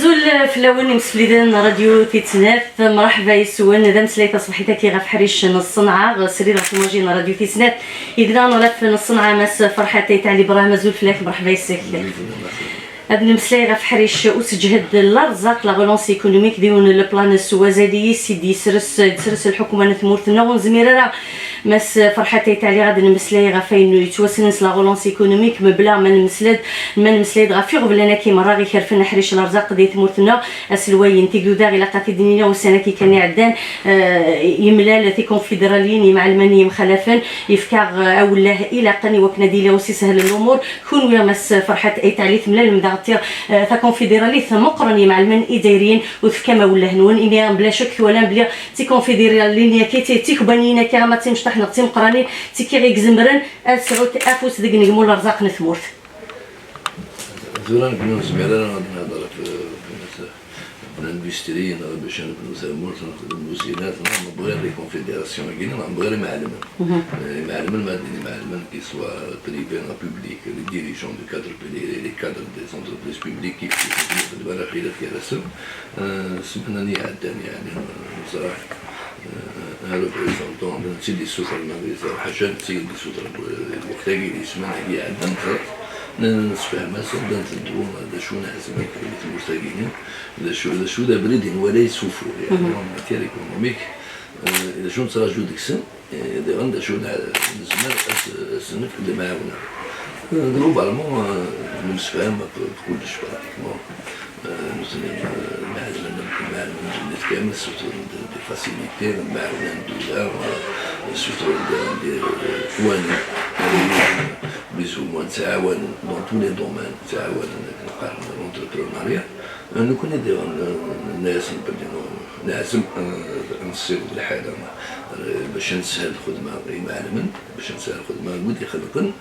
مازول في الاول مسفليدان راديو تيتناف مرحبا يسون ذا مسليت صبحيتا كي غفحريش الصنعه سرير غتماجين راديو تيتناف اذا ولا في الصنعه ماس فرحتي تاع لي براه مازول فلاك مرحبا يسك هاد المسلاي غفحريش وسجهد الارزاق لا غولونس ايكونوميك ديون البلان السوازالي سيدي سرس الحكومه نثمورتنا ونزميرا ماس فرحتي تاع لي غادي المسلاي غفاين يتوسنس لا غولونس ايكونوميك مبلا من مسلاد غفيغ بلانا كيما راه غير خرفنا حريش الارزاق ديال ثمورتنا اسلوين تيقدو داغ الى قاتي دنيا والسنه كي كان يعدان يملال تي كونفدراليين مع الماني مخالفين يفكار اوله الى قني وكنا ديلا وسي سهل الامور كون ويا ماس فرحت اي تاع لي تملال مدغتي تا كونفدرالي مقرني مع المن اداريين وفكا ما ولا هنون اني بلا شك ولا بلا تي كونفدراليين كي تيكبانينا كي ما تيمشطح نغتي مقراني تي كي غيكزمرن اسعود افوس ديك نقمو الارزاق نثمورت زوران كنا نسمعنا غادي نهضر في الاندستري باش نكونوا ثمورت المسينات نبغي لي كونفدراسيون كاينين نبغي لي معلم المدني معلم كي سوا بريفي لا بوبليك لي ديريجون دو كادر لي كادر دي زونتربريز بوبليك كيف كيف دابا خير في رسم سمحنا لي عداني يعني صراحه ريبريزونطون سيدي السلطه المغربيه حاجه سيدي السلطه الوقت اللي يسمعنا هي عندنا نتفاهم نبدا نديرو هذا شو نعزمك المرتقين هذا شو دا بريدين ولا يسوفوا يعني ماتير ايكونوميك اذا شو نتراجعو ديك السن اذا عندنا شو نزمر السنف اللي معاونا جلوبالمون نتفاهم بكلش براتيكمون معلم نتكامل سورتو دي فاسيليتي معاونا ندولا سورتو ندير قوانين بليز او موان تعاون دون تو لي دومين تعاون نقارن لونتربرونيا نكون ندير الناس نعزم نصير الحاله باش نسهل الخدمه معلما باش نسهل الخدمه ودي خلقن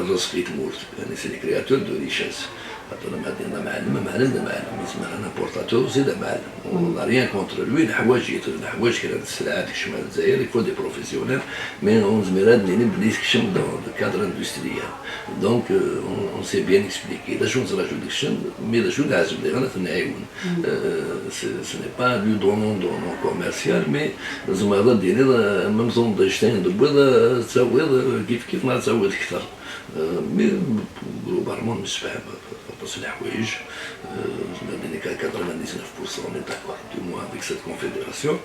الرزق يتمور يعني سي لي كرياتور دو ريشيس خاطر ما معلم يسمى انا بورتاتور زيد معلم ولا ريان كونتر لوي الحوايج كانت السلعات كشمال الجزائر يفو دي بروفيسيونيل مي اون زميرات اللي نبدا يكشم دو كادر اندستريال دونك اون سي بيان اكسبليكي دا شو نزرعو ديك الشم مي دا شو نعزم لي غانا نعاون سي ني با لو دونون كوميرسيال مي زعما ديري ميم زون داشتين دو بيض تساوي كيف ما تساوي اكثر مي جلوبالمون نسفهم بس الحوايج زعما كادر 99% ني داكور دو موان افيك سيت كونفيدراسيون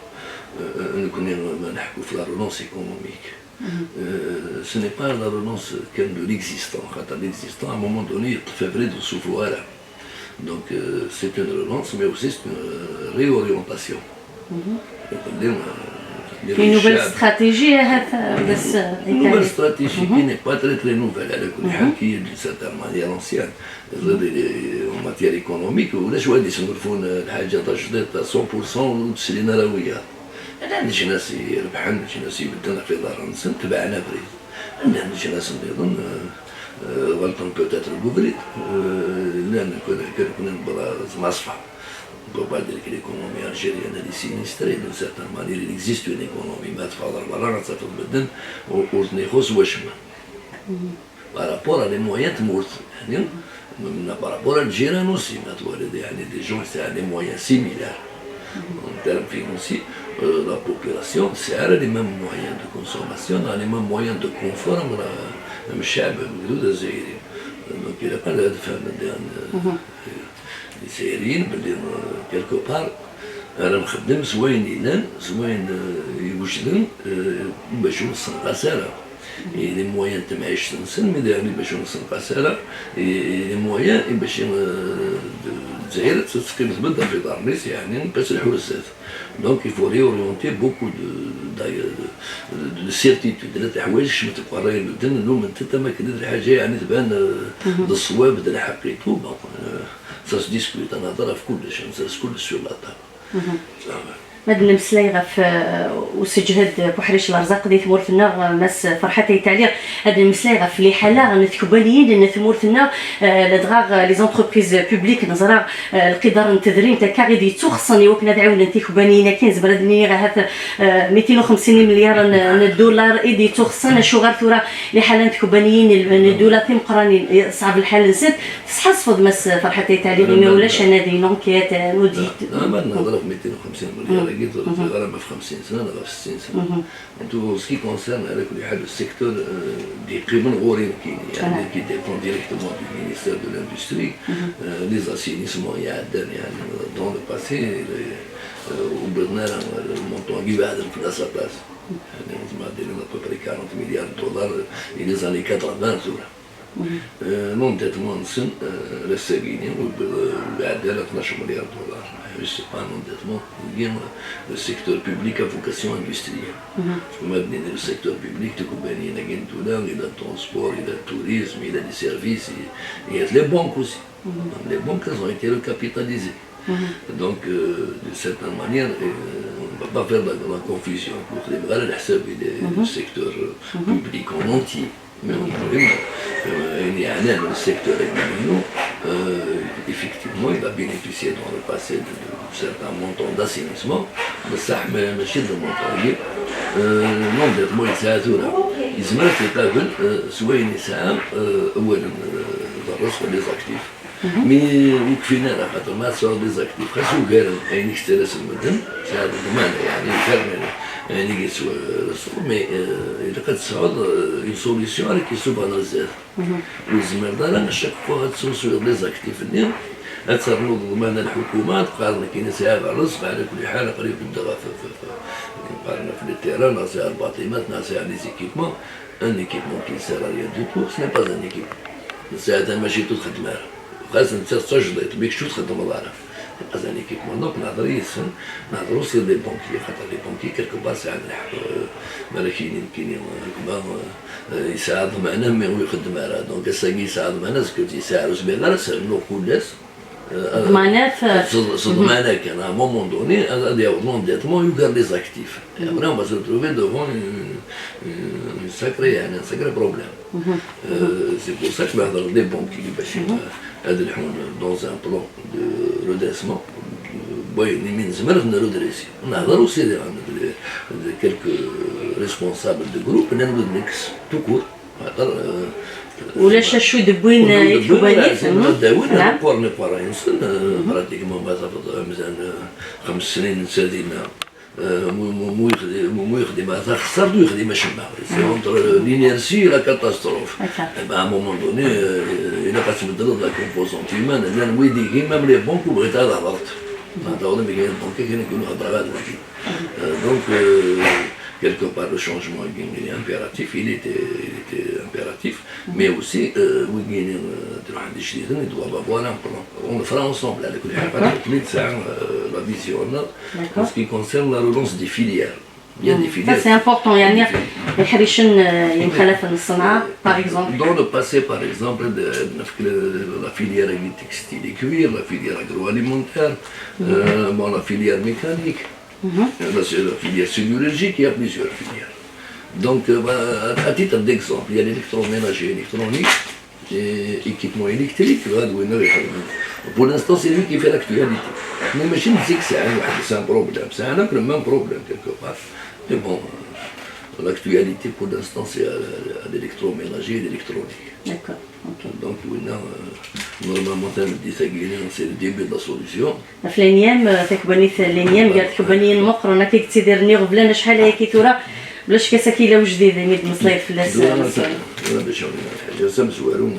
نكون نحكو في لا رولونس ايكونوميك ce n'est pas la relance de l'existant. L'existant, à un moment donné, il fait de souffler. Donc, c'est une relance, mais aussi c'est une réorientation. Une nouvelle stratégie, une nouvelle stratégie qui n'est pas très nouvelle, qui est d'une certaine manière ancienne. En matière économique, ولا شو غادي يصنفون الحاجة تاع جديد 100% وتسلينا راوية. نجي ناس يربحن نجي ناس يبدلنا في دار نسن تبعنا بريد نجي ناس نظن غلطن بوتيتر بوبريد لان كنا نبغى مصفى بعد ذلك l'économie algérienne elle est sinistrée d'une certaine manière il existe une économie ما تفضل برا تفضل بدن وتنيخوس وشما بارابور على مويات تموت يعني بارابور الجيران aussi ما تولد يعني دي جون سي على مويان سيميلار en termes financiers, la population a les mêmes moyens de consommation, a les mêmes moyens de confort même الشعب الموجود الجزائري. Donc il n'y a pas de femme الجزائريين باللي quelque part راه مخدم زوين يلان زوين يوجدن باش يوصل غسالة. لي مويان تاع معيش تنسن مي يعني باش نوصل غسالة لي مويان باش الجزائر تقيم تبدا في دار الناس يعني باش الحوسات دونك يفو ريوريونتي بوكو دو سيرتيتود هاد الحوايج باش ما تبقى راهي البدن اليوم انت ما كدير الحاجه يعني تبان الصواب ديال حقيقته سا سو ديسكوت انا نهضر في كلش كلش سور لا طاب ماد نمسلاي غف وسجهد بحريش الارزاق دي ثمورتنا مس فرحتي تعليق هاد نمسلاي غف لي حاله نتكبانيين ثمورتنا لدغاغ لي زونتربريز بوبليك نزرا القدر نتدريم تاع غادي تخصني وكنا دعونا نتكبانيين كاين زبردني غا 250 مليار الدولار ايدي تخصنا شو غير ثورة لي حاله نتكبانيين الدولار تيمقرانين صعب الحال نسيت تصحصفض مس فرحتي تعليق ما ولاش انا دي نونكيت نوديت ما نهضر في 250 مليار قلت غير في 50 سنه ولا في 60 سنه انتو سكي كونسيرن على كل حال السيكتور دي قيمن غورين كاين يعني كي ديبون ديريكتومون دو مينيستير دو لاندستري لي زاسينيسمون يعدل يعني دون لو باسي وبدنا المونطون كي بعد في لا بلاص يعني زعما دايرين ابوبري 40 مليار دولار لي زاني 80 زوره نونديتمون نسن للساقينين والعدالة 12 مليار دولار سي با نونديتمون كاين لو سيكتور بوبليك ا فوكاسيون اندستريال كما بنينا لو سيكتور بوبليك تكون كاين دوله الى الترونسبور الى التوريزم الى لي سيرفيس الى لي بانك اوسي لي بانك ont été recapitalisées donc de certaine manière on ne va pas faire la confusion غير على حساب لو سيكتور بوبليك en entier mais il y a un secteur économique, effectivement, il a bénéficié dans le passé de certains montants d'assainissement, mais ça m'a fait de montant. Non, d'être il s'est azura. Il se met à faire soit une SAM, ou les actifs. Mais au final, ما صار des actifs. خاصو غير أي نشترس المدن، هذا ضمان يعني كرمل. يعني يسوى الرسول مي إذا قد صعد une solution avec qui سوبر نزال والزمير دار أنا شاك فوا تسوسو لي زاكتيف اليوم أتصرفوا ضمان الحكومات قارنا كاين ساعة الرزق على كل حال قريب نبدا قارنا في التيران ناسي الباطيمات ناسي لي زيكيبمون ان ايكيبمون كي سير ريال دو تو سي با ان ايكيبمون ساعة ماشي تخدم خاصة انت تسجلت بيك شو تخدم العرف pas un équipement donc نهضروا سير لي بونكي خاطر لي بونكي كيلكو بار ساعات مالا كاينين يساعد معنا مي هو يخدم على دونك الساقي يساعد معنا سكو تيساعد سبيغار سالنو كلاس ضمانات ضمانات كان à un moment donné l'endettement يقار لي زاكتيف après on va se retrouver devant un sacré problème c'est pour ça que نهضر لي بونكي باش هذا الحون dans un plan de redressement من زمان نرودريسي نهضروا سي quelques responsables de groupe نعملوا ميكس تو كور ولا شو يدبوين يتوبانيت نعم قرن قرينسن براتيكمون مازال 5 سنين سادينا مو يخدم هذا خسر دو يخدم ماشي سي اونتر لينيرسي لا كاتاستروف à un moment donné الا كتبدل لا كومبوزونت هيومان انا نويدي كيما ملي بونك وبغيت هذا هضرت نهضروا ملي كاين بونك كاينوا هضره هذا دونك quelque part le changement est impératif, il était impératif, mais aussi ils doivent avoir un plan. On le fera ensemble avec la vision en ce qui concerne la relance des filières. Il y a des filières. Ça c'est important, il y a الحريشن يمخلف الصناعة par exemple. Dans le passé par exemple la filière textile et cuir, la filière agroalimentaire, la filière mécanique. La filière sidérurgique, il y a plusieurs filières. Donc, à titre d'exemple, il y a l'électroménager électronique, équipement électrique. Pour l'instant, c'est lui qui fait l'actualité. Mais imagine que c'est un problème. C'est le même problème quelque part. Mais bon, l'actualité pour l'instant, c'est à l'électroménager et l'électronique. D'accord. Donc, normalement, c'est le début de la solution. في الأيام تكبني الأيام قالت كبني المقر أنا كي تديرني غبلنا شحال هي كي تورا بلاش كساكيلة وجديدة ميد مصيف في اللاس. أنا باش نقول حاجة سام زوارون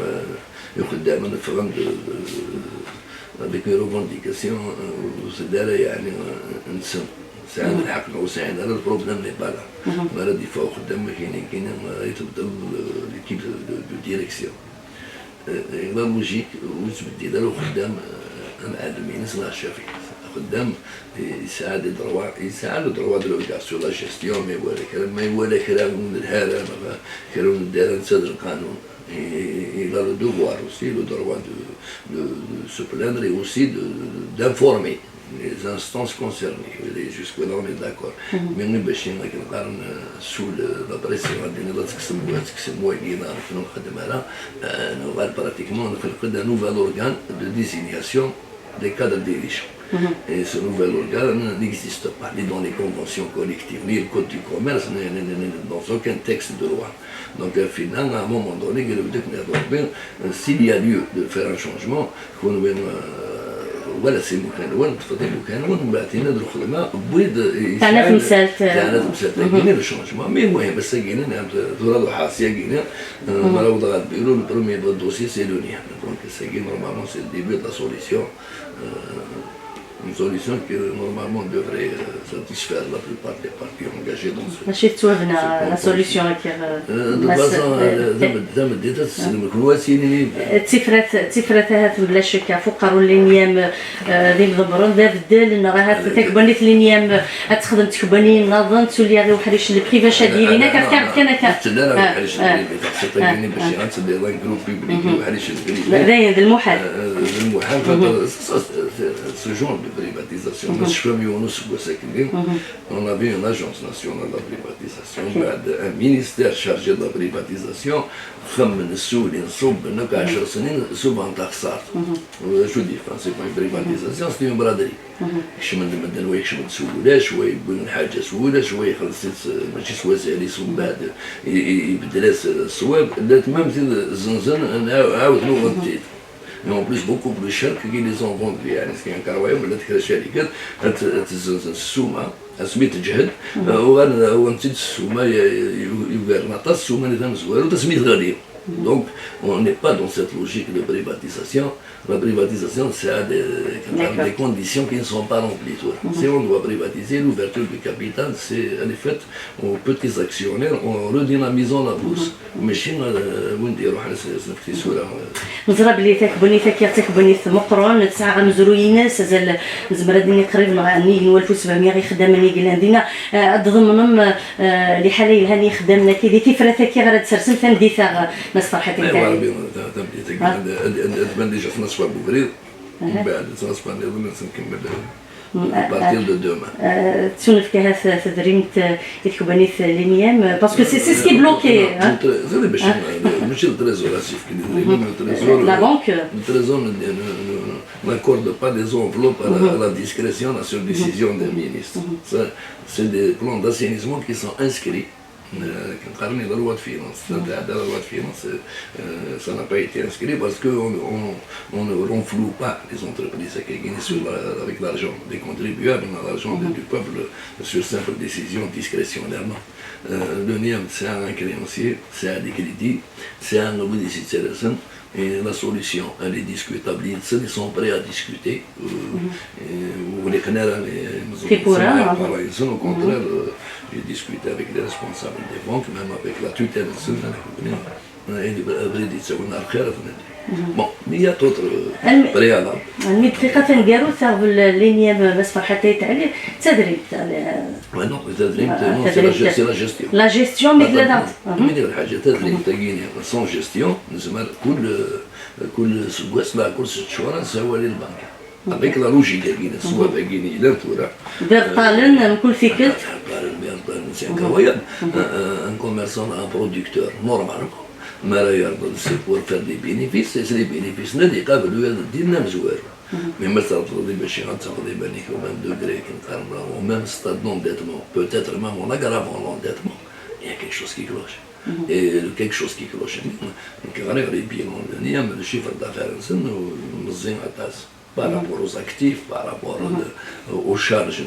يخدم أنا فهم avec mes revendications وسدارة يعني نسم ساعد الحق وساعد على البروبليم اللي بالا ما ردي فوق قدام كاين يتبدل ليكيب دو ديريكسيون لا لوجيك وتبدي دارو خدام معلمين صناع الشافي خدام يساعد الدروا دو لوكاسيون لا جيستيون ما يوالي كلام ما يوالي كلام من الهاله كلام دار نسد القانون Et il a le devoir aussi, le droit de se plaindre et aussi d'informer les instances concernées. Et jusque-là, on est d'accord. Mais nous, sous la pression nous avons pratiquement un nouvel organe de désignation des cadres dirigeants. Et ce nouvel organe n'existe pas, ni dans les conventions collectives, ni le code du commerce, ni dans aucun texte de loi. Donc finalement, à un moment donné, s'il y a lieu de faire un changement, ولا سي مكان تفضل مكان بعدين ندخل ما بيد تاعنا في مسالت تاعنا في مسالت كاين لو شونجمون مي المهم بس كاين دورا حاسيه كاين مرا وضغط بيرو لو بروميير دوسي سي لو نيا دونك سي كاين نورمالمون سي الديبي دو لا سوليسيون une solution qui normalement devrait satisfaire la plupart des parties engagées dans ce. ماشي توابنا لا سوليسيون كي زعما بديت تسلم الوسيله التفرات هات بلا شك فقروا لينيام ديال ضبرون ذا بدل راها تكبني لينيام تخدم تكبني نظن تولي غير وحريش البريفا ديالنا كان لا وحريش البريفا تسطيني باش غنسدي لا جروب بيبليك وحريش البريفا لا المحال ce genre de privatisation. On avait une agence nationale de la privatisation, un ministère chargé de la privatisation, souvent taxat. Je dis, c'est pas une privatisation, c'est une braderie. شمن المدن شمن سهولة شوي يبون حاجة سهولة شوي خلصت ماشي سواسالي صباد يبدلاس الصواب لا تمام الزنزان عاود نوض جديد. Mais en plus beaucoup plus cher que les ont vendus. يعني كان كرويهم ولا تكره الشركات السومة سميت جهد ونتيجة السومة يقال نطاس السومة نظام زوار وتسميت غالي. Donc on n'est pas dans cette logique de privatisation. La privatisation, c'est des conditions qui ne sont pas remplies. Si on doit privatiser, l'ouverture du capital, c'est en effet aux petits actionnaires en redynamisant la bourse. Mais chez nous, نزرب اللي تكبني تكبني مقرون تسعة مزرويين سزال زمردني قريب معني نولفو 700 غي خدامني قال عندنا ضمنهم لحالي هاني خدامنا كي دي فرثا كي غير تسرسم تندي ثاغ ناس فرحتي تاعي تبان ديجا في نصف بوبريد من بعد نصف نكمل بارتير دو دوما تسولف كها تدريمت يتكبني لينيام باسكو سي سكي بلوكي زاد باش ماشي التريزور اسيف كي التريزور لا بانك التريزور n'accorde pas des enveloppes à la discrétion sur décision des ministres. C'est des plans d'assainissement qui sont inscrits. Carnet de la loi de finances. La loi de finances, ça n'a pas été inscrit parce qu'on ne renfloue pas les entreprises qui gagnent avec l'argent des contribuables, l'argent du peuple sur simple décision discrétionnairement. Le NIAM, c'est un créancier, c'est un crédit, c'est un obligation. Et la solution, elle est discutable. Ils sont prêts à discuter. Au contraire, j'ai discuté avec les responsables des banques, même avec la tutelle. Bon, mais il y a d'autres préalables. الدقيقة نديرو تاع اللينيام بس فرحتي يتعلي تدريب non, c'est la gestion. La gestion mais لا ندير حاجة تدريب تاعيني sans gestion نزمر كل سواسنا كل 6 شهور نساوي للبنك. avec la logique كاينه سوا كاينه لا تورا بالطالن كل فكرت c'est incroyable un commerçant un producteur normalement ما لا يرضى pour faire des bénéfices c'est les bénéfices اللي يقابلوا هذا الدين مزوار mais مثلا تفضل باش غتاخذي بالك au même degré au même stade d'endettement peut-être même en aggravant l'endettement il y a quelque chose qui cloche et quelque chose qui cloche كغير les bilans de NIAM le chiffre d'affaires مزين عطاس par rapport aux actifs, par rapport aux charges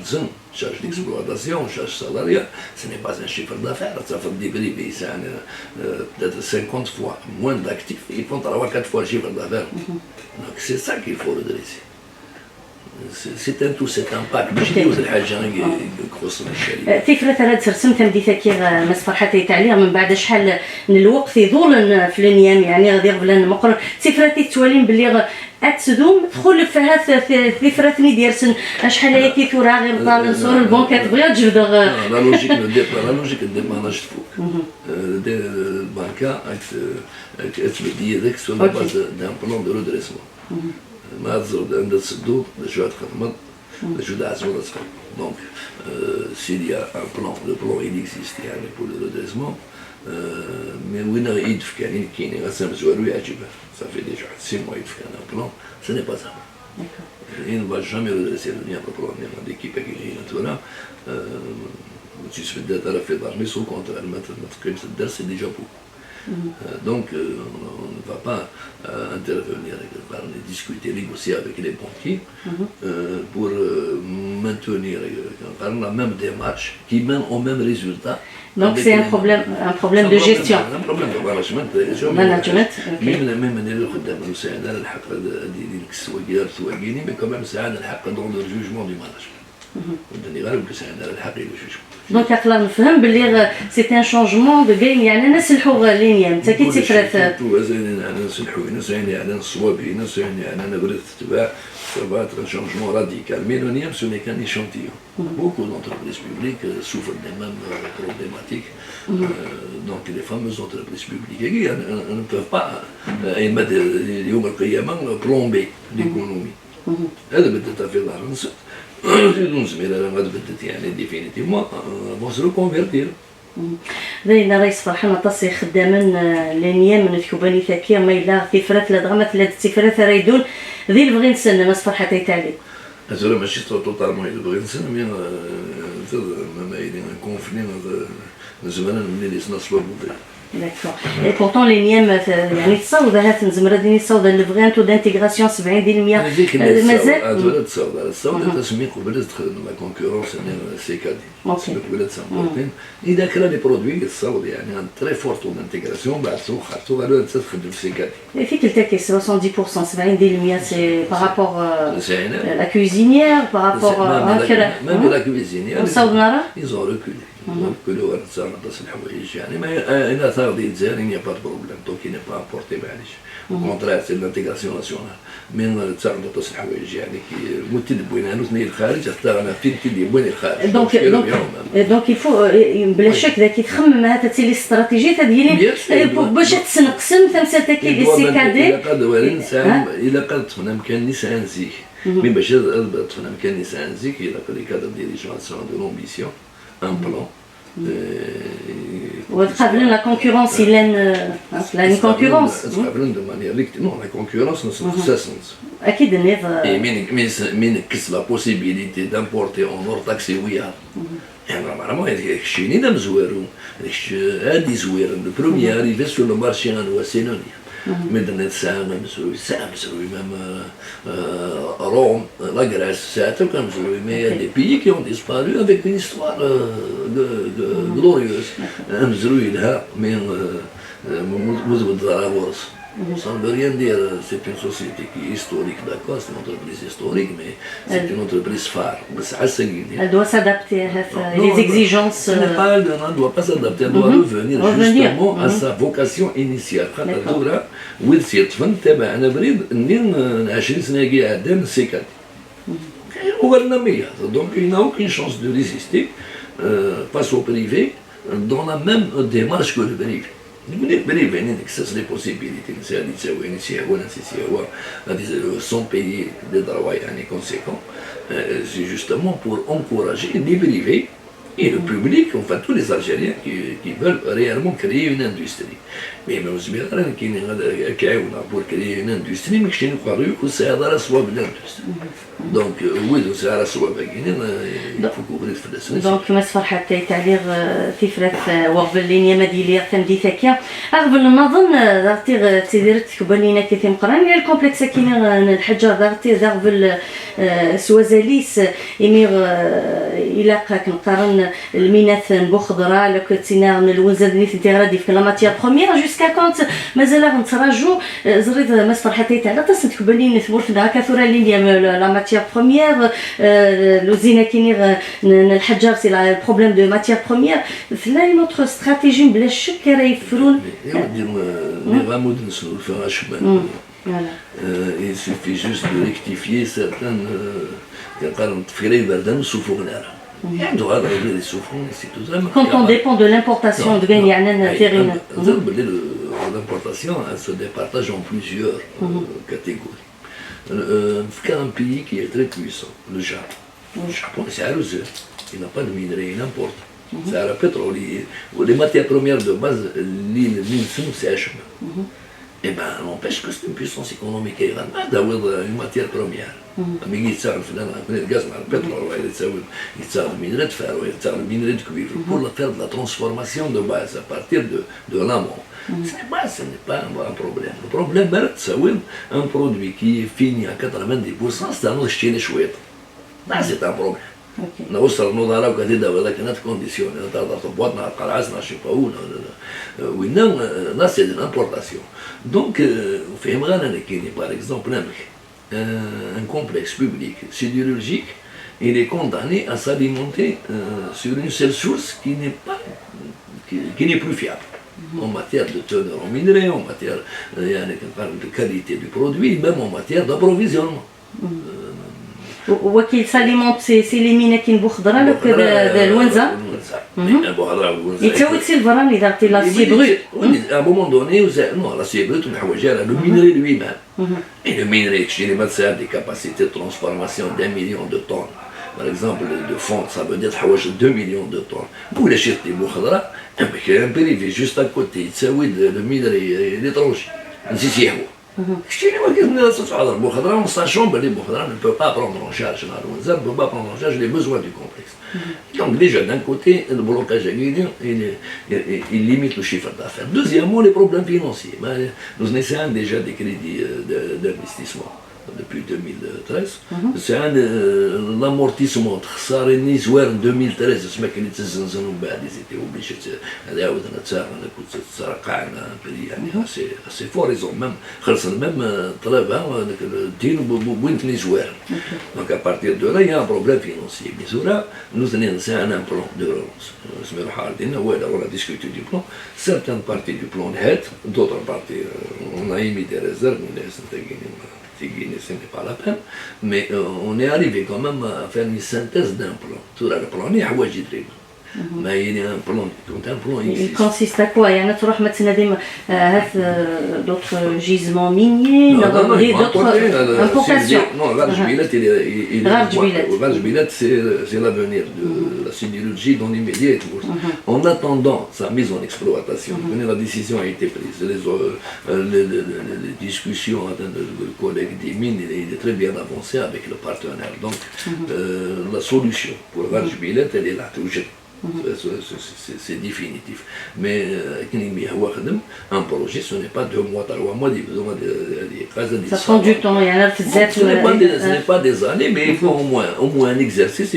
d'exploitation, aux charges salariales, ce n'est pas un chiffre d'affaires. Ça fait des privés, c'est peut-être 50 fois moins d'actifs, ils vont avoir 4 fois le chiffre d'affaires. Donc c'est ça qu'il faut redresser. C'est un tout, c'est un pack. ماشي دوز الحاجة كروس الشركة. فكرة راه ترسم تمديتها كي مس فرحتي تاع من بعد شحال من الوقت يظل في لينيام يعني غادي قبل مقرن سفرتي توالين باللي اتسدوم تدخل في هذا في ثلاثني ديال سن شحال هي كيثورا غير طال نصور البنك تبغي تجبد لا لوجيك لا لوجيك ديمارش فوق البنكه تبدي هذاك سو لا باز دان بلان دو رودريسمون ما تزرد عند الصدوق باش تخدم باش تعزم راسك دونك s'il y a un plan, le plan il existe يعني pour le redressement mais وين يدفك يعني كاين غاسم زوالو يعجبه ça fait déjà 6 mois يدفك un plan ce n'est pas ça il ne va jamais redresser le lien pour prendre l'équipe qui est là tu fais de la fait d'armée au contraire maintenant comme ça c'est déjà beaucoup donc on ne va pas intervenir, discuter, négocier avec les banquiers pour maintenir la même démarche qui mène au même résultat. Donc c'est un problème de gestion. Un problème de management. Même اللي قدام ساعدنا على الحق ديال السواقير السواقيني mais quand même ساعدنا الحق dans le jugement du management. ودني غالب ساعدنا على الحق الجوجمون. دونك اقدر نفهم باللي سي ان شونجمون دو غين يعني نسلحوا لينيا انت كي تفرات توازن على نسلحوا نسعين على الصوابي نسعين على نبرد تبع سبات un changement radical mais le NIAM ce n'est qu'un échantillon beaucoup d'entreprises publiques souffrent des mêmes problématiques donc les fameuses entreprises publiques ne peuvent pas émettre يوم القيامة plomber l'économie هذا بدها في ظهر النص زميلة ما تبدت يعني ديفينيتيفمون بون سو كونفيرتير داينا رئيس فرحنا تصي خداما لينيا من ثيوباني ثاكيا ما إلا في فرات لدغمة لا تسفرات رايدون ذي البغي نسن ما صفرحة تايتالي هذا ماشي توتالمون البغي نسن مي ما يدين كونفلي زمان ملي لسنا صباب D'accord. Et pourtant les NIAM يعني تصاوب هات نزمر ديني تصاوب الفغي تو دانتيغراسيون 70% مازال تصاوب تسمي قبل تدخل لا كونكورونس سي كادي قبل تسمى اذا كان لي برودوي تصاوب يعني ان تري فور تو دانتيغراسيون بعد سوق على تدخل في سي كادي في كلتا 70% سي بارابور لا كوزينيير بارابور même la cuisinière تصاوب نرى ils ont reculé كلوا تصير نقص الحوايج يعني ما إذا صار دي الجزائر il n'y a pas de problème donc il n'est pas importé معليش au contraire c'est l'intégration nationale من تصير نقص الحوايج يعني كي متد بوين أنا ثني الخارج اختار أنا في تدي بوين الخارج donc il faut بلا شك ذاك يتخمم هذا تي لي استراتيجيات هذه باش تنقسم ثمثال تاكي لي سي كادي إلا قد وين سام إلا قد تفهم أمكان نسان زيك مي باش تفهم أمكان نسان زيك إلا قد كادر ديريجاسيون دو لومبيسيون un plan. وتقابلن لا كونكورونس إلا لا كونكورونس تقابلن دو مانيير نو لا كونكورونس نص أكيد النيف مي نكس لا بوسيبيليتي دامبورتي اونور تاكسي ويار يعني نورمالمون هذاك الشيء اللي مزوارو هادي زوير لو بروميي اريفي سور لو مارشي هو سينونيم مدن ساعة مسروي même Rome, la Grèce, c'est tout comme ça. Mais il y a des pays qui ont disparu avec une histoire glorieuse. مسروي لها mais مزبط ضرورس. Ça ne veut rien dire, c'est une société qui est historique, d'accord, c'est une entreprise historique, mais c'est une entreprise phare. Elle doit s'adapter à les exigences. Elle ne doit pas s'adapter, elle doit revenir justement à sa vocation initiale. ويتفن تبعنا بريد منين 20 سنة قاعدين سيكات وغيرنا مية donc il n'a aucune chance de résister face au privé dans la même démarche que le privé. Le privé n'existe les possibilités sans payer des droits conséquents. C'est justement pour encourager les privés et le public, enfin tous les Algériens qui veulent réellement créer une industrie. Mais pour créer une industrie, c'est à la soie de l'industrie. Donc, oui, c'est à la soie de il faut couvrir le donc, ما صفرحة تعليق في فرات وقف اللينيا مديلية تمدي ثكيا أغبل ما ظن ضغطي تدير تكبرنينا كثير مقران يعني الكومبلكس كينا الحجر ضغطي ضغبل سوازاليس إمير إلى كنقارن المينات بخضرة لو كنتينا من الوزن نتيغرادي في لا ماتيير بروميير جوسكا كونت مازال غنتراجعوا زريد ما صفرحة تعليق تصل تكبرني نثبت كثورة لينيا لا ماتيير بروميير لوزينا كيني الحجر سي لا بروبليم دو ماتيير بروميير فلا نوتر استراتيجي بلا شك راه يفرون يديروا لي غامود نسلو فيها شبان Voilà. Il suffit juste de rectifier certaines تفكيري بردان السفوق نارا عنده هذا غير السفوق سي تو زعما Quand on dépend de l'importation de gain يعني تيرينا. L'importation elle se départage en plusieurs catégories. C'est un pays qui est très puissant, le Japon. Le Japon c'est un loser, il n'a pas de minerais, il importe. C'est un pétrolier. Les matières premières de base, l'île c'est HM. Eh bien, n'empêche que c'est une puissance économique grande d'avoir une matière première. Mais il y a le gaz, le pétrole, il y a le minerai de fer, il y a le minerai de cuivre. Pour faire de la transformation de base à partir de l'amont, ce n'est pas un problème. Le problème, c'est un produit qui est fini à 90%, c'est un chien chouette. Là, c'est un problème. نوصل نضارة وكذا ولكن هاد كونديسيون نتاع بوطنا قرعسنا شي باو وين لا سي دو لامبورطاسيون دونك فهم غير انا كاين باغ اكزومبل نمك ان كومبلكس بوبليك سيديولوجيك il est condamné à s'alimenter sur une seule source qui n'est plus fiable en matière de teneur en minerais, en matière de qualité du produit, même en matière d'approvisionnement. وكي ساليمونت سي لي مينا كينبو خضرا لو الونزه يتساوي السيلفر اذا عطي لاسي بروت à un moment donné non l'acier brut نحوجها le minerai lui-même et le minerai chez les médecins des capacités de transformation d'1 million de tonnes par exemple de fonte ça veut dire تحوج 2 millions de tonnes pour les شرطي بو خضرا un périphérique juste à côté يتساوي le minerai l'étranger نسيت هو en sachant que les Boukhadra ne peuvent pas prendre en charge ne peut pas prendre en charge les besoins du complexe. Donc déjà d'un côté, le blocage aérien, il limite le chiffre d'affaires. Deuxièmement, les problèmes financiers. Nous essayons déjà des crédits d'investissement depuis 2013. C'est l'amortissement de Zouer en 2013, c'est qu'ils étaient obligés de assez fort, ils ont même donc à partir de là, il y a un problème financier. Mais là, nous avons un plan de relance. On a discuté du plan. Certaines parties du plan d'autres parties, on a émis des réserves, ce n'est pas la peine, mais on est arrivé quand même à faire une synthèse d'un plan. Tout le plan est à mais il y a un plan, il consiste à quoi? يعني تروح مثلا ديما d'autres gisements miniers, d'autres importations. Non, Rajbilat, c'est l'avenir de la sidérurgie dans l'immédiat. En attendant sa mise en exploitation, la décision a été prise. Les discussions avec le collègue des mines, il est très bien avancé avec le partenaire. Donc, la solution pour Rajbilat, elle est là, toujours. C'est définitif. Mais un projet, ce n'est pas 2 mois, 3 mois, ça prend du temps, il y en a ce n'est pas des années, mais il faut au moins un exercice,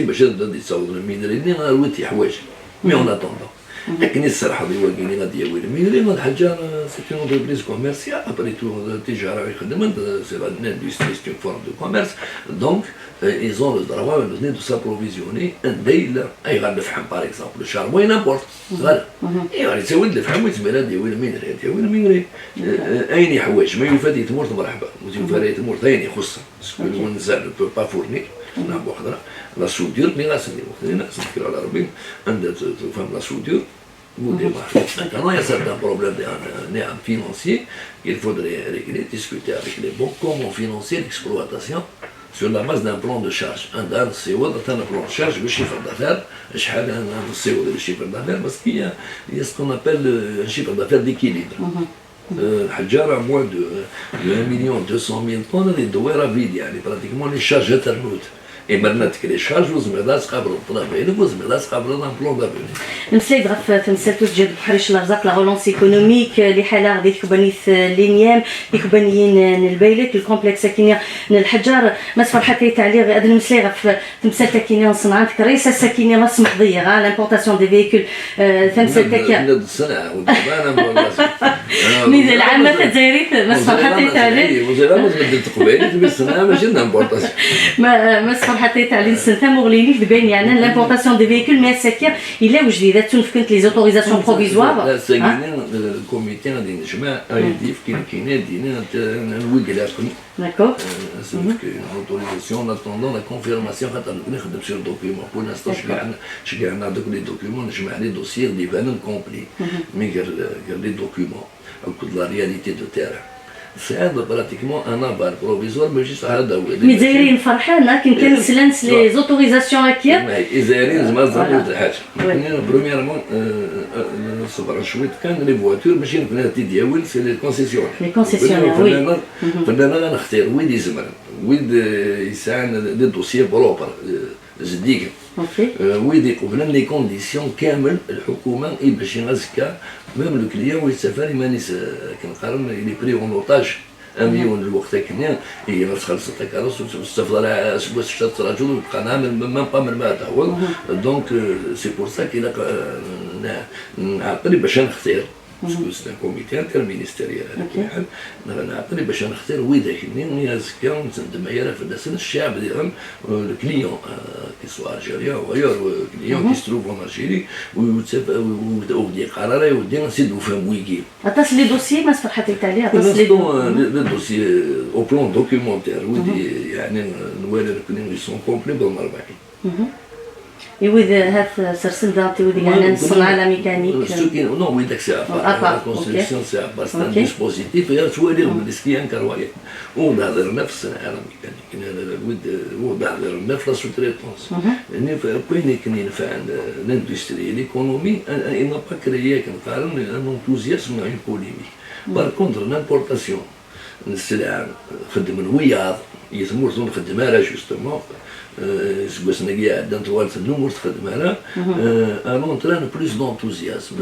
mais en attendant. لكن الصراحه اللي غادي يوي المينري الحاجه سي اون انتربريز كوميرسيال ابري تو التجاره يخدم سي لاندستري سي فورم دو كوميرس دونك ils ont le droit de s'approvisionner دايله اي غاد الفحم باغ اكزومبل الشاربون نابورت غادا غادي تسوي الفحم ويتسمى لها ديال المينري اين يحواج ما يوفى يتمرت مرحبا ويوفى يتمرت اين يخص الونزال ne peut pas fournir نابو خضرا la soudure mais là c'est la Arabie عندها تفهم la soudure au départ. Maintenant, il y a certains problèmes financiers qu'il faudrait régler, discuter avec les banques, comment financer l'exploitation sur la base d'un plan de charge. Un plan de charge, le chiffre d'affaires, le chiffre d'affaires, parce qu'il y a ce qu'on appelle un chiffre d'affaires d'équilibre. الحجارة à moins de 1 200 000 tonnes, les douars à vide, pratiquement les charges éternelles. Et maintenant que les charges vous me laissent قبل الطلبة vous me laissent قبل l'emploi d'avenir. نمسلي غرف تمثلتو تجد بحريش الارزاق لا رولونس ايكونوميك اللي حاله غادي كوبانيث لينيام كوبانيين البيلات الكومبلكس كينيا الحجار ما فرحتي تعليق هذا نمسلي غرف تمثلتا كينيا صنعتك رئيس السكينه ما سمحضيه غا لامبورطاسيون دي فيكول تمثلتا كيا الصناعه ودابا من العامه الجزائريه ما فرحتي تعليق وزيرا ما تقبلي بالصناعه ماشي لامبورطاسيون ما صراحه تاع الانسان مغليني في بين يعني لامبورطاسيون دي فيكول مي ساكير الا وجديده تنفكنت لي زوتوريزاسيون بروفيزوار ساكنين الكوميتي غادي نجمع ايديف كاين دينا نويكلاكم داكور سيف كاين اوتوريزاسيون اتوندون لا كونفيرماسيون خاطر نخدم سير دوكيومون بور لانستون شكاع دوك لي دوكيومون نجمع لي دوسيي دي فانون كومبلي مي غير لي دوكيومون او لا رياليتي دو تيران c'est pratiquement un aval provisoire mais juste هذا هو مي دايرين فرحانه كان سلانس لي زوتوريزاسيون هكا دايرين زعما زعما حاجه برومييرمون صبر شويه كان لي فواتور ماشي البنات دياول سي لي كونسيسيون وي فانا غنختار وين يزمر وين يسعى دي دوسيي بروبر جديد ويدي قبل لي كونديسيون كامل الحكومه باش ينزكا ميم لو كليون ويتسافر مانيس كنقارن لي بري اون اوتاج 1 مليون الوقت كنا هي ما تخلص الكاروس والسفر اسبوع 6 رجل ويبقى نعمل ميم با من هذا هو دونك سي بور سا كي نعطي باش نختار باسكو سي ان كوميتي انترمينيستيريال على كل حال نعطي باش نختار ويدا كنين يزكا ونتندم يرى في الناس الشعب ديالهم الكليون كي سوا الجيريا وغير كليون كي ستروف اون الجيري ودي قرار ودي نسيدو فهم ويكي عطاس لي دوسيي ما صفحتي تاع عطاس لي دوسيي او بلان دوكيومونتير ودي يعني نوالي كنين سون كومبلي بالمربعين يوذ هاف سرسل دانتي ودي يعني نصنع لا ميكانيك نو وي داك سي لا كونستركسيون سي ابار سي ان ديسبوزيتيف يا توالي بالسكيان كروايا ونهضر نفس على ميكانيك ونهضر نفس لا سو تريتونس يعني كاين كاين فعل لاندستري ليكونومي il n'a pas créé كنقارن ان انتوزياسم مع اون بوليميك بار كونتر لامبورطاسيون السلعه خدم الوياض يسموه نخدمها لا جوستومون سكواسنا كاع عندنا طوال النمور تخدمها ان اونتران بلوس دونتوزياسم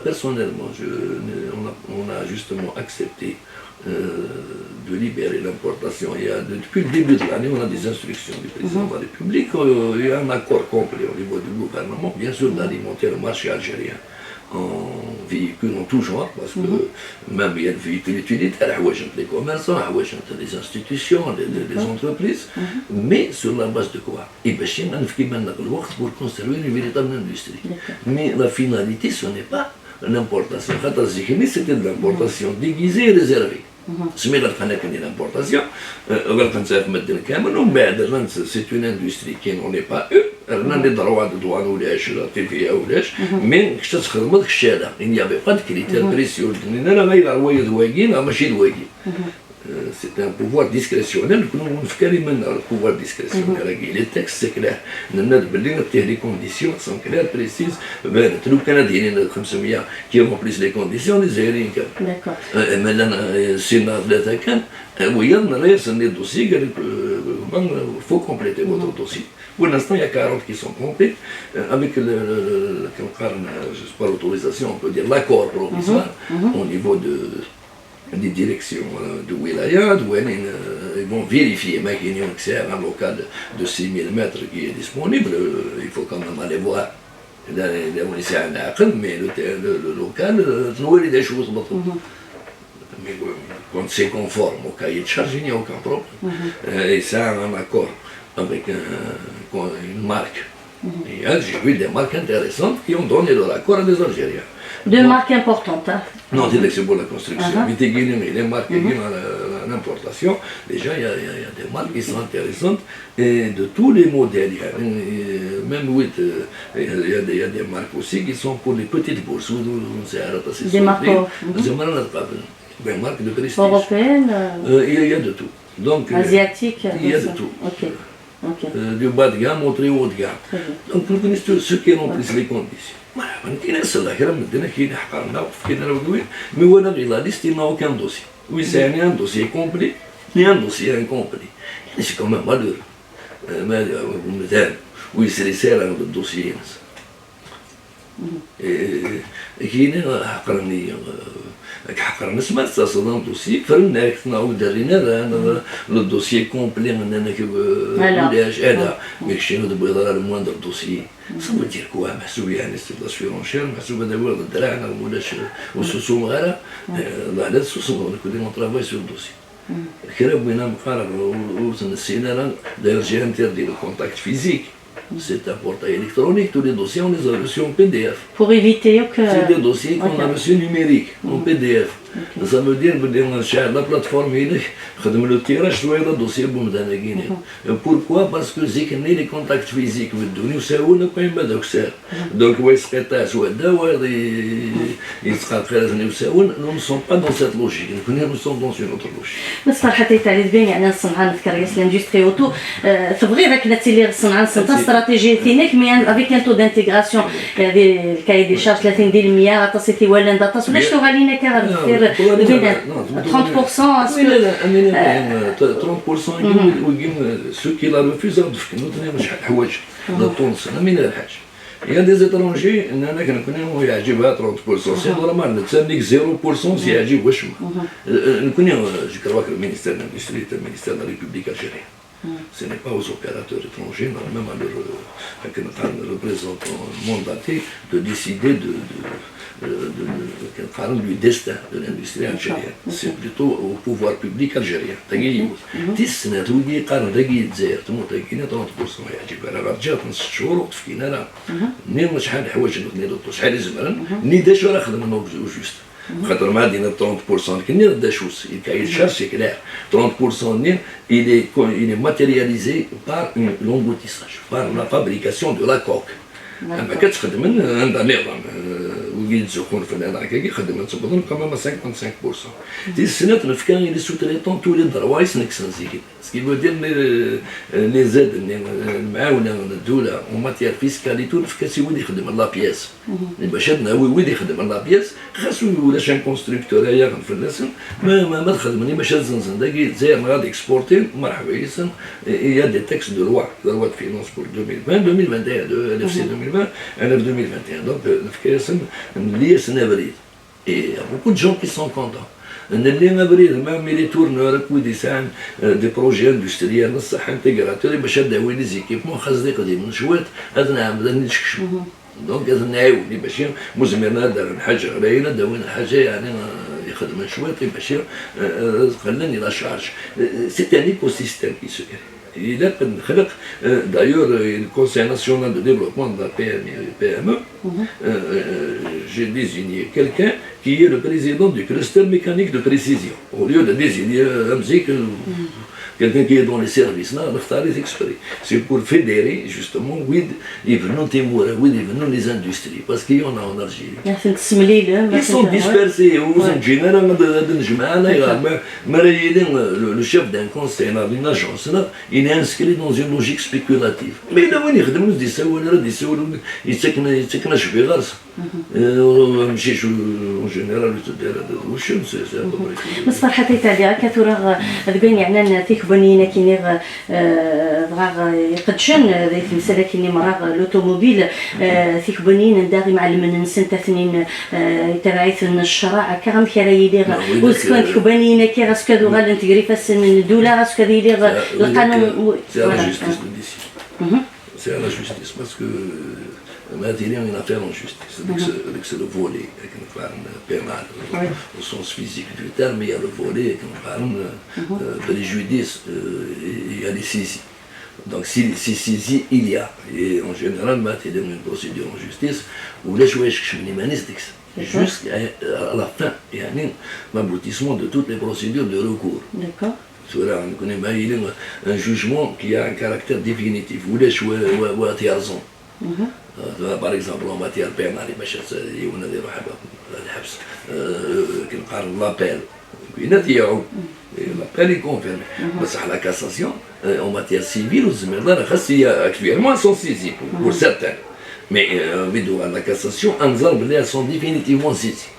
personnellement on a justement accepté de libérer l'importation. Depuis le début de l'année, on a des instructions du président de la République, il y a un accord complet au niveau du gouvernement, bien sûr d'alimenter le marché algérien en véhicules en tout genre, parce que même il y a le véhicule utilitaire, les commerçants, les institutions, les entreprises, mais sur la base de quoi? Et bien, pour construire une véritable industrie. Mais la finalité, ce n'est pas l'importation. C'était de l'importation déguisée et réservée. سمينا لقينا كاين لامبورطاسيون غلقنا نتاع مدن كامل ومن بعد سي اون اندستري كاين اوني با رنا لي دروا دو دوان ولاش تي في ولاش مي كنت تخدم ديك الشارع ان يافي با دو كريتير بريسيون انا غير روايه دواكين ماشي دواكين سي ان بوفوار ديسكريسيونيل كنا نفكري من البوفوار ديسكريسيونيل لي تكست سي كلير نناد باللي نتيه لي كونديسيون سون كلير بريسيز بانت لو كان دايرين 500 كي رومبليس لي كونديسيون لي زايرين كان داكور مالا سينا ثلاثه كان ويا نريس لي دوسي قال لك فو كومبليتي فوتر دوسي Pour l'instant, il y a 40 qui sont complets. Avec l'autorisation, on peut dire l'accord provisoire au niveau des directions de Wilaya, ils vont vérifier que c'est un local de 6000 mètres qui est disponible. Il faut quand même aller voir. Mais le local, trouver des choses. Mais quand c'est conforme au cahier de charge, il n'y a aucun problème. Et c'est un accord avec une marque. Et j'ai vu des marques intéressantes qui ont donné leur accord à des Algériens. Deux marques importantes. Hein. Non, c'est pour la construction. Les marques qui viennent à l'importation, déjà il y a des marques qui sont intéressantes et de tous les modèles. Même il y a des marques aussi qui sont pour les petites bourses. Des marques des marques de prestige. Européennes il y a de tout. Donc, asiatiques. Il y a de tout. Okay. Du bas de gamme au très haut de gamme. Donc nous connaissons ceux qui remplissent les conditions. كاين السلاح راه مدنا كاين حقرنا كاين راه دوين مي وانا غير لا ليست il n'a aucun dossier. Oui, c'est un dossier complet, mais un dossier incomplet. C'est quand même malheureux. مثلا ويسري على الدوسيين. كاين حقرني حقرنا سمعت صدام دوسي فرنا كنا درينا لو دوسي كومبلي اننا ولاش هذا ماشي نبغي يضرب الموندر دوسي ça veut dire quoi محسوب يعني لا سفيرونشير محسوب هذا هو الدراع ولاش وسوسو غيره لا لا سوسو كنا نطرافاي سور دوسي كراب وين مقارب وتنسينا d'ailleurs j'ai interdit le contact physique. C'est un portail électronique, tous les dossiers on les a reçus en PDF. Pour éviter que... C'est des dossiers qu'on a reçus numériques, en PDF. Ça veut dire que la plateforme, le tirage doit être dossier pour me Pourquoi? Parce que les contacts physiques, nous savons pas une donc, nous ne sommes pas dans cette logique, nous sommes dans une autre logique. بس صراحة تاع بين يعني الصنعة نذكر ياس لاندستري اوتو تبغي ذاك نتيلي الصنعة نسنتا استراتيجية تينيك مي افيك ان تو دانتيغراسيون هذه الكاي دي شارج 30 ديال 100 تاسيتي ولا داتا ولا شتو غالينا كغير 30% 30% ceux qui la refusent, nous tenons شحال حوايج لتونس انا من الحاج. Il y a des étrangers, أنا كنكونوا يعجبها 30%, c'est normal, نتسنيك 0% سيعجب واش نكونوا je crois que le ministère de l'Industrie est un ministère de la République algérienne. Ce n'est pas aux opérateurs étrangers, même à leurs représentants mandatés de décider du destin de l'industrie algérienne. C'est plutôt au pouvoir public algérien. تسنة ودي قارن دقيقة زير تموت دقيقة 30% يعجب أنا رجعت نص شهور وتفكينا أنا نير شحال حوايج نير شحال زمرا نيدا شو راخذ منه جوست خاطر ما عندنا 30% كنير دا شوس il cherche clair 30% نير il est matérialisé par l'embouteillage par la fabrication de la coque. أما كتخدم عندها نظام وقيل سخون في الهنا هكاكي خدمت تبدل كمان 55%. دي السنة الفكان اللي سوتريتون تولي دروايس نكسنزيكي. سكي فو دير لي زاد المعاونة الدولة وماتير فيسكاليتو الفكاسي وين يخدم لا بياس. باش عندنا وين يخدم لا بياس خاصو ولا شان كونستركتور هيا في الناس ما تخدمني باش تزنزن داكي زاير غادي اكسبورتي مرحبا يسن يا دي تكست دو لوا دو فينانس بور 2020 2021 LFC 2020 انا في 2021 دونك الفكاسن اللي سنة بريد. Et il y a beaucoup de gens qui sont contents. Même les tourneurs qui sont des projets industriels, باش يبداو لي زيكيبمون خاص ديك قديم شويه هذا نعم بدا نشكشوا دونك هذا نعاوني باش مزمرنا دار حاجه قليله داوينا حاجه يعني يخدم شويه باش خلاني لا شارج سي ان ايكو سيستيم كي سو Il a خلق d'ailleurs le Conseil national de développement de la PME, j'ai désigné quelqu'un qui est le président du cluster mécanique de précision. Au lieu de désigner quelqu'un qui est dans les services, là, c'est pour fédérer justement les industries, parce qu'il y en a en Algérie. Ils sont dispersés, le chef d'un conseil, d'une agence, là, il est inscrit dans une logique spéculative. Mais il a venu, il en général, بس فرحة تاعي كثر ذبين يعني تيك بنينا كينير دغاغ يقدشن ذيك مسألة كيني مراغ لوتوموبيل تيك بنين داغي مع المنسن تثنين تبعيث الشراع كرم كرايدير وسكون تيك بنينا كي غاسكو دوغا الانتغري فاسن من الدولة غاسكو دير القانون. C'est à la justice parce que il y a une affaire en justice, c'est le volet, pénal, au sens physique du terme, il y a le volet, préjudice, il y a les saisies. Donc si saisies, il y a, et en général, il y a une procédure en justice où les jouets jusqu'à la fin, il y a un aboutissement de toutes les procédures de recours. D'accord. On connaît un jugement qui a un caractère définitif, ou les choix ou à raison. Par exemple, en matière pénale, l'appel, l'appel est confirmé. La cassation, en matière civile, actuellement, elles sont saisies pour certains. Mais la cassation, elles sont définitivement saisies.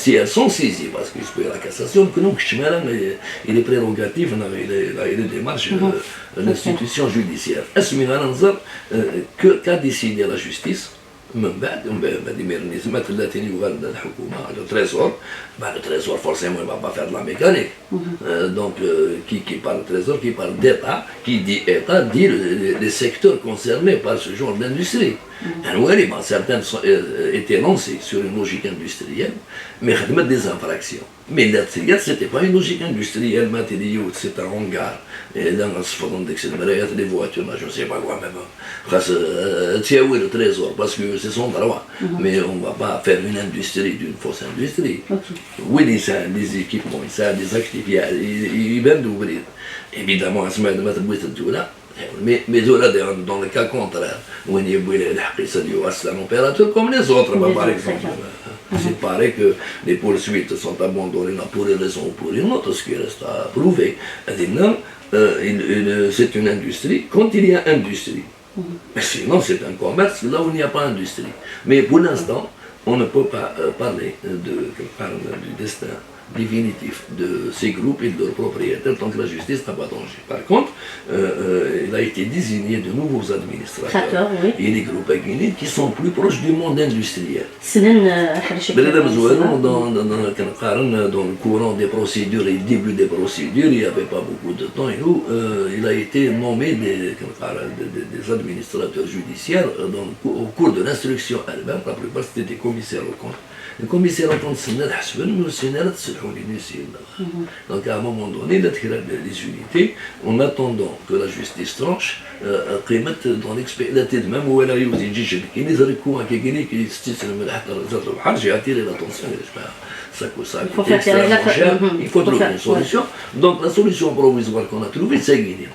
Si elles sont saisies, parce que la cassation, il est prérogatif, il est démarche de l'institution judiciaire. Qu'a décidé la justice? من بعد الميكانيزمات التي يغادر الحكومة على التريزور بعد التريزور forcément il va pas faire de la mécanique donc qui parle trésor qui parle d'État qui dit État dit les secteurs concernés par ce genre d'industrie Oui, certains étaient lancés sur une logique industrielle, mais ils des infractions. Mais l'industriel, ce n'était pas une logique industrielle, matériaux, c'est un hangar. Et dans ce fond, des voitures, je ne sais pas quoi, mais bon. C'est le trésor, parce que c'est son droit. Mais on ne va pas faire une industrie d'une fausse industrie. Oui, il y a des équipements, il y a des activités, ils viennent d'ouvrir. Évidemment, à ce moment-là, mais dans le cas contraire, où il y a l'opérateur comme les autres, par exemple. C'est pareil que les poursuites sont abandonnées pour une raison ou pour une autre, ce qui reste à prouver. C'est une industrie quand il y a industrie. Mais sinon, c'est un commerce là où il n'y a pas d'industrie. Mais pour l'instant, on ne peut pas parler du destin définitif de ces groupes et de leurs propriétaires tant que la justice n'a pas tranché. Par contre, il a été désigné de nouveaux administrateurs et les groupes aguinis qui sont plus proches du monde industriel. Dans le courant des procédures et le début des procédures, il n'y avait pas beaucoup de temps et où il a été nommé des administrateurs judiciaires au cours de l'instruction elle-même. La plupart c'était des commissaires au compte. Le commissaire entend donc à un moment donné, il a tiré les unités en attendant que la justice tranche, dans l'expérience même où elle a eu aussi j'ai attiré l'attention. Il faut trouver une solution. Donc la solution provisoire qu'on a trouvée, c'est Guinée.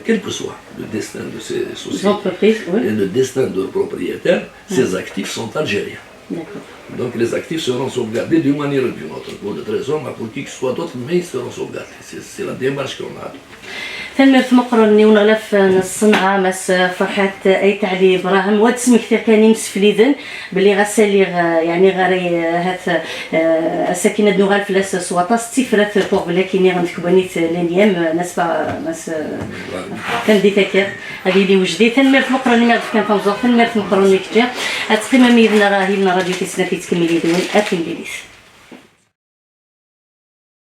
Quel que soit le destin de ces sociétés et le destin de leurs propriétaires, ces actifs sont algériens. Donc les actifs seront sauvegardés d'une manière ou d'une autre. Pour le trésor, mais pour qui que ce soit d'autre, mais ils seront sauvegardés. C'est la démarche qu'on a. ثمرت مقرن ونغلف الصنعة مس فرحة أي تعلي براهم وتسمي كثير كان مسفليدن باللي غسالي يعني غاري هذا ساكنة دنوغال فلاس سواطاس تفرت فوق بلاكيني غنتكبانيت لنيام ناس ناس كان دي تكير هذه اللي وجدي ثمرت مقرن ما كان فمزوق ثمرت مقرن كتير هتقيمة ميدنا راهي لنا راديو تسنا في تكملي دون أكل بليس